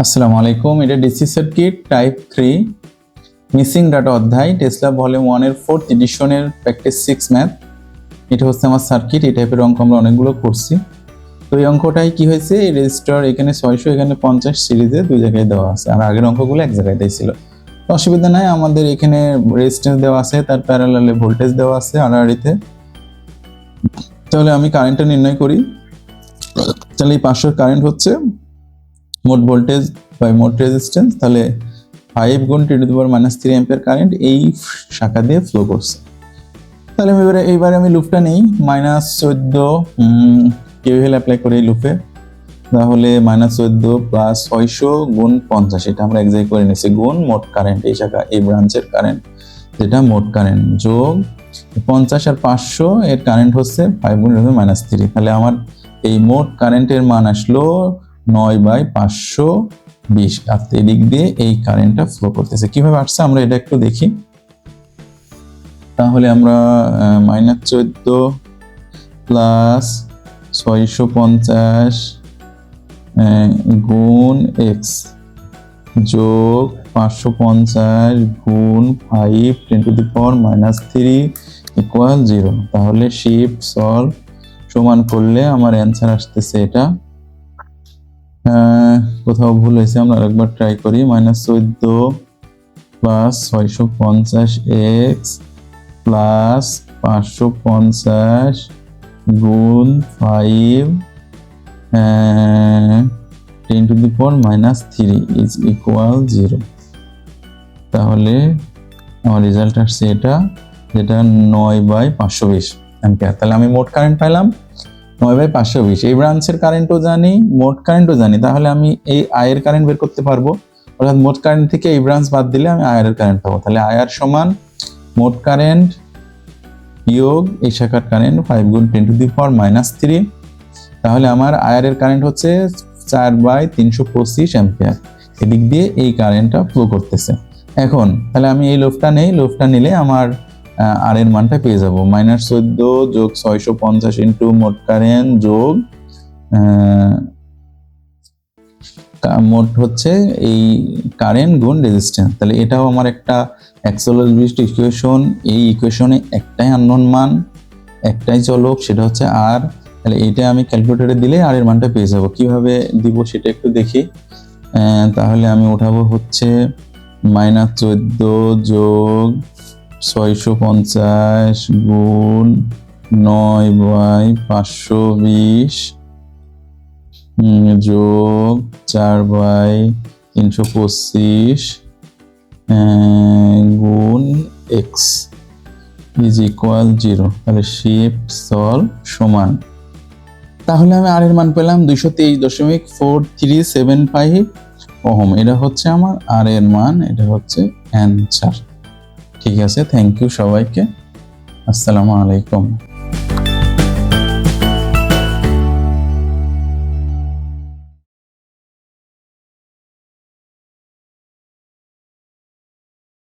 আসসালামু আলাইকুম। এটা DC circuit type 3 missing data অধ্যায় টেসলা ভলিউম 1 এর 4th এডিশনের প্র্যাকটিস 6 ম্যাথ। এটা হচ্ছে আমার সার্কিট। এই টাইপের অঙ্ক আমরা অনেকগুলো করছি। তো এই অঙ্কটাই কি হয়েছে, এই রেজিস্টার এখানে 600 এখানে 50 সিরিজে দুই জায়গায় দেওয়া আছে, আর আগের অঙ্কগুলো এক জায়গায় ছিল। তো অসুবিধা নাই, আমাদের এখানে রেজিস্ট্যান্স দেওয়া আছে, তার প্যারালালে ভোল্টেজ দেওয়া আছে আড়াআড়িতে। তাহলে আমি কারেন্টটা নির্ণয় করি। তাহলে এই 500 কারেন্ট হচ্ছে মোট ভোল্টেজ বাই মোট রেজিস্ট্যান্স, তাহলে 5 গুণ 10⁻³ অ্যাম্পিয়ার কারেন্ট এই শাখা দিয়ে ফ্লো করছে। তাহলে এইবারে আমি লুপটা নেই, -14 কেভিএল অ্যাপ্লাই করি এই লুপে। তাহলে -14 প্লাস 600 গুণ 50, এটা আমরা এক জায়গায় করে নিয়েছি, গুণ মোট কারেন্ট এই শাখা এই ব্রাঞ্চের কারেন্ট, যেটা মোট কারেন্ট, যোগ 50 আর 500 এর কারেন্ট হচ্ছে 5 গুণ 10⁻³। তাহলে আমার এই মোট কারেন্টের মান আসলো 9/520। আর এদিক দিয়ে এই কারেন্টটা ফ্লো করতেছে। কিভাবে আসছে আমরা এটা একটু দেখি। তাহলে আমরা -14 প্লাস 650 গুণ x যোগ 550 গুণ 5 10⁻³ ইকুয়াল 0। তাহলে শিফট সলভ সমান করলে আমার অ্যান্সার আসতেছে এটা। কোথাও ভুল হয়েছে, আমরা আরেকবার ট্রাই করি। -14 প্লাস 650x প্লাস 550 গুণ 5 10⁻³ ইজ ইকুয়াল 0। তাহলে আমার রেজাল্ট আসছে এটা, যেটা 9/520 অ্যাম্পিয়ার। তাহলে আমি মোট কারেন্ট পাইলাম 9/520। এই ব্রাঞ্চের কারেন্টও জানি, মোট কারেন্টও জানি। তাহলে আমি এই আয়ের কারেন্ট বের করতে পারবো, অর্থাৎ মোট কারেন্ট থেকে এই ব্রাঞ্চ বাদ দিলে আমি আয়ের কারেন্ট পাবো। তাহলে আয়ার সমান মোট কারেন্ট বিয়োগ এই শাখার কারেন্ট 5 গুণ 10⁻³ তাহলে আমার আয়ারের কারেন্ট হচ্ছে 4/325 অ্যাম্পিয়ার। এদিক দিয়ে এই কারেন্টটা ফ্লো করতেছে। এখন তাহলে আমি এই লোভটা নেই, লোভটা নিলে আমার আর এর মানটা পেয়ে যাব। -14 যোগ 650 ইন্টু মোট কারেন্ট যোগ মোট হচ্ছে এই কারেন্ট গুণ রেজিস্ট্যান্স। তাহলে এটাও আমার একটা অ্যাক্সেলরেশন ইকুয়েশন। এই ইকুয়েশনে একটাই আননোন মান, একটাই চলক, সেটা হচ্ছে আর। তাহলে এইটা আমি ক্যালকুলেটরে দিলে আর এর মানটা পেয়ে যাব। কিভাবে দিব সেটা একটু দেখি। তাহলে আমি উঠাবো হচ্ছে -14 যোগ 650 গুণ 9/520 যোগ 4/325 গুণ x ইজ ইকুয়াল 0। তাহলে শিফট সলভ সমান, তাহলে আমি আর এর মান পেলাম 223.4375 ওহম। এটা হচ্ছে আমার আর এর মান, এটা হচ্ছে অ্যান্সার। ঠিক আছে, থ্যাংক ইউ সবাইকে। আসসালামু আলাইকুম।